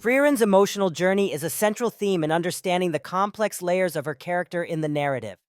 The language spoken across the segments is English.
Frieren's emotional journey is a central theme in understanding the complex layers of her character in the narrative.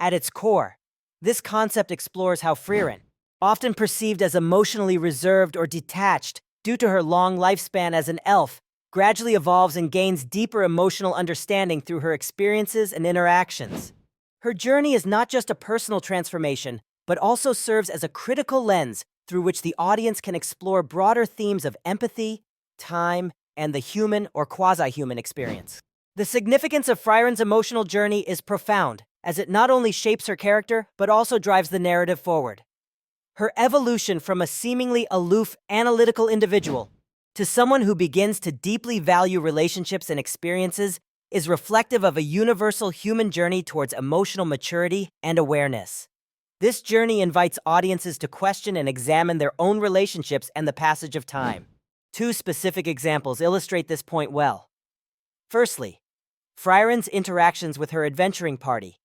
At its core, this concept explores how Frieren, often perceived as emotionally reserved or detached due to her long lifespan as an elf, gradually evolves and gains deeper emotional understanding through her experiences and interactions. Her journey is not just a personal transformation, but also serves as a critical lens through which the audience can explore broader themes of empathy, time, and the human or quasi-human experience. The significance of Frieren's emotional journey is profound, as it not only shapes her character, but also drives the narrative forward. Her evolution from a seemingly aloof, analytical individual to someone who begins to deeply value relationships and experiences is reflective of a universal human journey towards emotional maturity and awareness. This journey invites audiences to question and examine their own relationships and the passage of time. Two specific examples illustrate this point well. Firstly, Frieren's interactions with her adventuring party,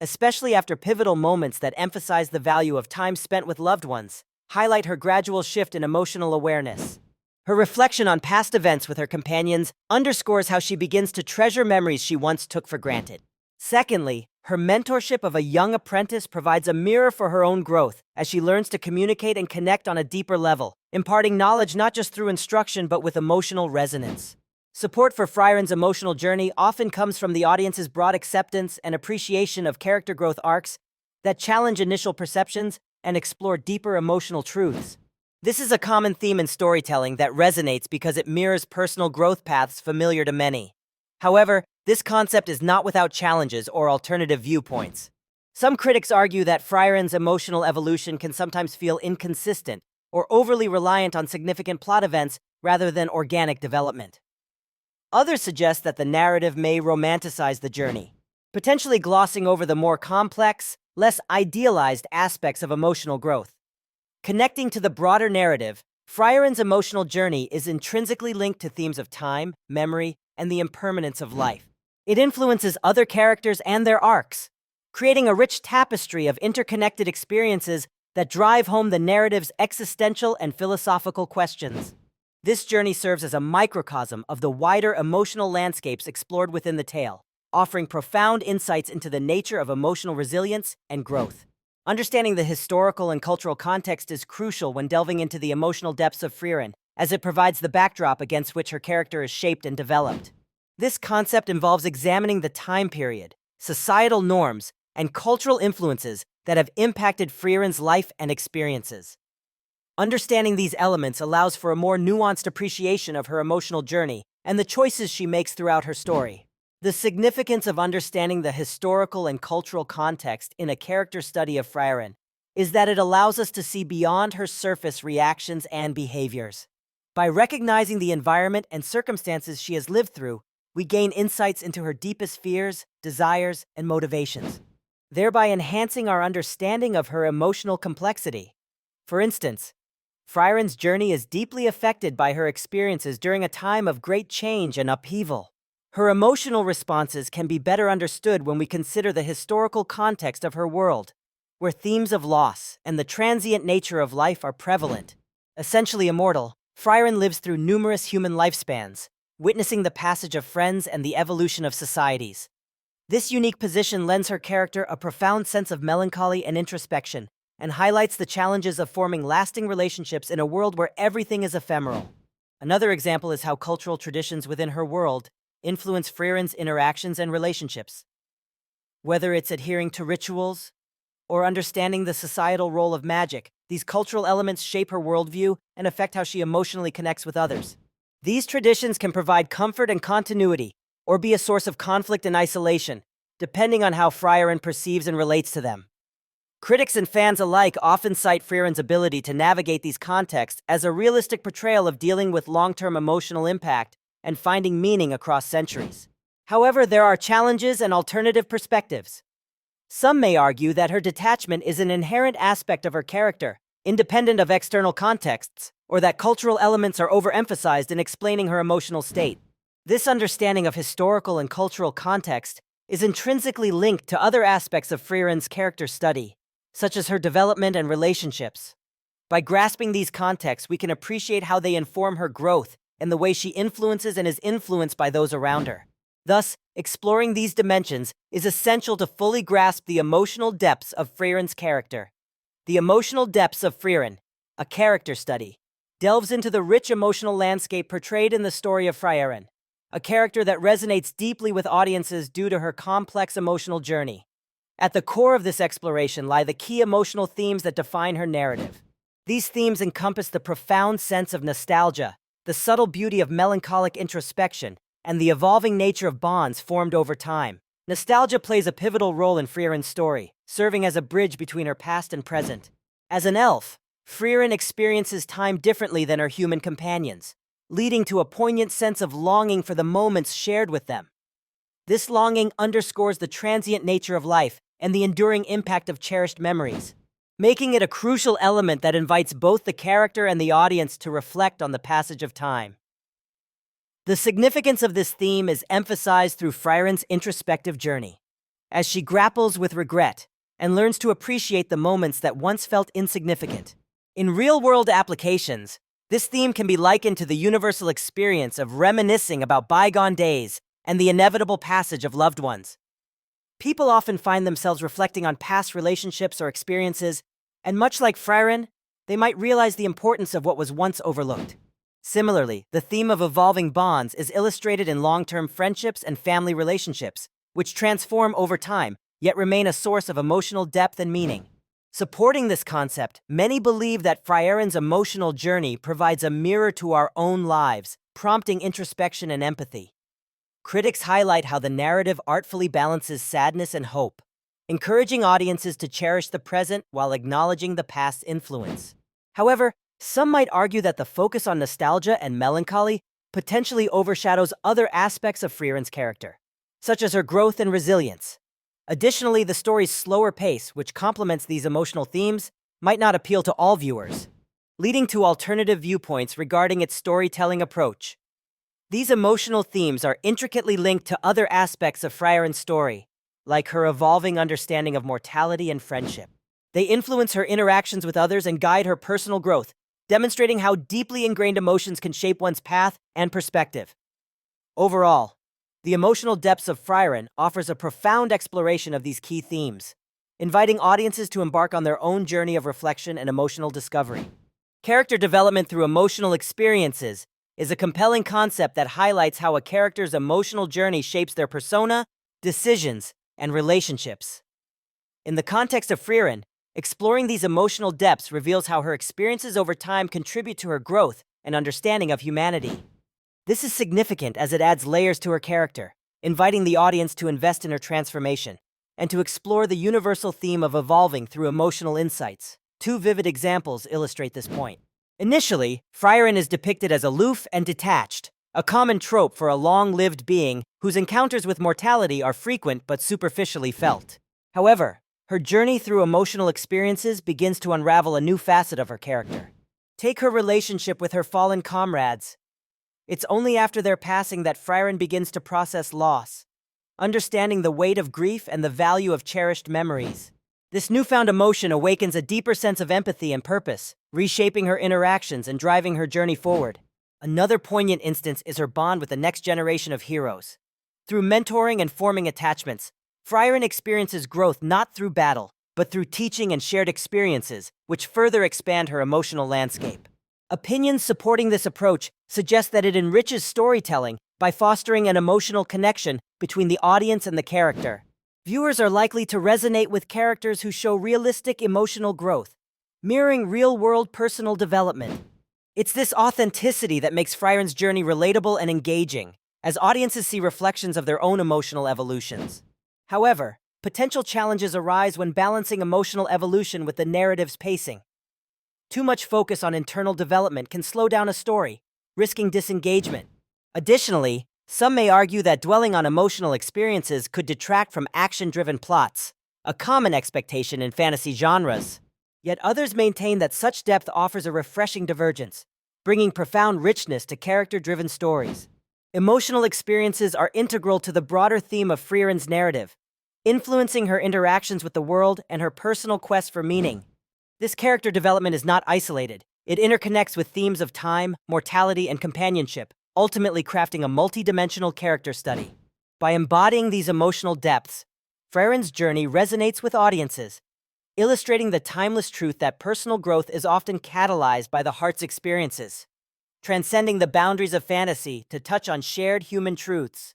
especially after pivotal moments that emphasize the value of time spent with loved ones, highlight her gradual shift in emotional awareness. Her reflection on past events with her companions underscores how she begins to treasure memories she once took for granted. Secondly, her mentorship of a young apprentice provides a mirror for her own growth as she learns to communicate and connect on a deeper level, imparting knowledge not just through instruction but with emotional resonance. Support for Frieren's emotional journey often comes from the audience's broad acceptance and appreciation of character growth arcs that challenge initial perceptions and explore deeper emotional truths. This is a common theme in storytelling that resonates because it mirrors personal growth paths familiar to many. However, this concept is not without challenges or alternative viewpoints. Some critics argue that Frieren's emotional evolution can sometimes feel inconsistent or overly reliant on significant plot events rather than organic development. Others suggest that the narrative may romanticize the journey, potentially glossing over the more complex, less idealized aspects of emotional growth. Connecting to the broader narrative, Frieren's emotional journey is intrinsically linked to themes of time, memory, and the impermanence of life. It influences other characters and their arcs, creating a rich tapestry of interconnected experiences that drive home the narrative's existential and philosophical questions. This journey serves as a microcosm of the wider emotional landscapes explored within the tale, offering profound insights into the nature of emotional resilience and growth. Understanding the historical and cultural context is crucial when delving into the emotional depths of Frieren, as it provides the backdrop against which her character is shaped and developed. This concept involves examining the time period, societal norms, and cultural influences that have impacted Frieren's life and experiences. Understanding these elements allows for a more nuanced appreciation of her emotional journey and the choices she makes throughout her story. The significance of understanding the historical and cultural context in a character study of Frieren is that it allows us to see beyond her surface reactions and behaviors. By recognizing the environment and circumstances she has lived through, we gain insights into her deepest fears, desires, and motivations, thereby enhancing our understanding of her emotional complexity. For instance, Frieren's journey is deeply affected by her experiences during a time of great change and upheaval. Her emotional responses can be better understood when we consider the historical context of her world, where themes of loss and the transient nature of life are prevalent. Essentially immortal, Frieren lives through numerous human lifespans, witnessing the passage of friends and the evolution of societies. This unique position lends her character a profound sense of melancholy and introspection, and highlights the challenges of forming lasting relationships in a world where everything is ephemeral. Another example is how cultural traditions within her world influence Frieren's interactions and relationships. Whether it's adhering to rituals or understanding the societal role of magic, these cultural elements shape her worldview and affect how she emotionally connects with others. These traditions can provide comfort and continuity, or be a source of conflict and isolation, depending on how Frieren perceives and relates to them. Critics and fans alike often cite Frieren's ability to navigate these contexts as a realistic portrayal of dealing with long-term emotional impact and finding meaning across centuries. However, there are challenges and alternative perspectives. Some may argue that her detachment is an inherent aspect of her character, independent of external contexts, or that cultural elements are overemphasized in explaining her emotional state. This understanding of historical and cultural context is intrinsically linked to other aspects of Frieren's character study, such as her development and relationships. By grasping these contexts, we can appreciate how they inform her growth and the way she influences and is influenced by those around her. Thus, exploring these dimensions is essential to fully grasp the emotional depths of Frieren's character. The Emotional Depths of Frieren, a character study, delves into the rich emotional landscape portrayed in the story of Frieren, a character that resonates deeply with audiences due to her complex emotional journey. At the core of this exploration lie the key emotional themes that define her narrative. These themes encompass the profound sense of nostalgia, the subtle beauty of melancholic introspection, and the evolving nature of bonds formed over time. Nostalgia plays a pivotal role in Frieren's story, serving as a bridge between her past and present. As an elf, Frieren experiences time differently than her human companions, leading to a poignant sense of longing for the moments shared with them. This longing underscores the transient nature of life and the enduring impact of cherished memories, making it a crucial element that invites both the character and the audience to reflect on the passage of time. The significance of this theme is emphasized through Frieren's introspective journey, as she grapples with regret and learns to appreciate the moments that once felt insignificant. In real-world applications, this theme can be likened to the universal experience of reminiscing about bygone days and the inevitable passage of loved ones. People often find themselves reflecting on past relationships or experiences, and much like Frieren, they might realize the importance of what was once overlooked. Similarly, the theme of evolving bonds is illustrated in long-term friendships and family relationships, which transform over time, yet remain a source of emotional depth and meaning. Supporting this concept, many believe that Frieren's emotional journey provides a mirror to our own lives, prompting introspection and empathy. Critics highlight how the narrative artfully balances sadness and hope, encouraging audiences to cherish the present while acknowledging the past's influence. However, some might argue that the focus on nostalgia and melancholy potentially overshadows other aspects of Frieren's character, such as her growth and resilience. Additionally, the story's slower pace, which complements these emotional themes, might not appeal to all viewers, leading to alternative viewpoints regarding its storytelling approach. These emotional themes are intricately linked to other aspects of Frieren's story, like her evolving understanding of mortality and friendship. They influence her interactions with others and guide her personal growth, demonstrating how deeply ingrained emotions can shape one's path and perspective. Overall, The Emotional Depths of Frieren offers a profound exploration of these key themes, inviting audiences to embark on their own journey of reflection and emotional discovery. Character development through emotional experiences is a compelling concept that highlights how a character's emotional journey shapes their persona, decisions, and relationships. In the context of Frieren, exploring these emotional depths reveals how her experiences over time contribute to her growth and understanding of humanity. This is significant as it adds layers to her character, inviting the audience to invest in her transformation and to explore the universal theme of evolving through emotional insights. Two vivid examples illustrate this point. Initially, Frieren is depicted as aloof and detached, a common trope for a long-lived being whose encounters with mortality are frequent but superficially felt. However, her journey through emotional experiences begins to unravel a new facet of her character. Take her relationship with her fallen comrades. It's only after their passing that Frieren begins to process loss, understanding the weight of grief and the value of cherished memories. This newfound emotion awakens a deeper sense of empathy and purpose, reshaping her interactions and driving her journey forward. Another poignant instance is her bond with the next generation of heroes. Through mentoring and forming attachments, Frieren experiences growth not through battle, but through teaching and shared experiences, which further expand her emotional landscape. Opinions supporting this approach suggest that it enriches storytelling by fostering an emotional connection between the audience and the character. Viewers are likely to resonate with characters who show realistic emotional growth, mirroring real-world personal development. It's this authenticity that makes Frieren's journey relatable and engaging, as audiences see reflections of their own emotional evolutions. However, potential challenges arise when balancing emotional evolution with the narrative's pacing. Too much focus on internal development can slow down a story, risking disengagement. Additionally, some may argue that dwelling on emotional experiences could detract from action-driven plots, a common expectation in fantasy genres. Yet others maintain that such depth offers a refreshing divergence, bringing profound richness to character-driven stories. Emotional experiences are integral to the broader theme of Frieren's narrative, influencing her interactions with the world and her personal quest for meaning. This character development is not isolated. It interconnects with themes of time, mortality, and companionship, ultimately crafting a multidimensional character study. By embodying these emotional depths, Frieren's journey resonates with audiences, illustrating the timeless truth that personal growth is often catalyzed by the heart's experiences, transcending the boundaries of fantasy to touch on shared human truths.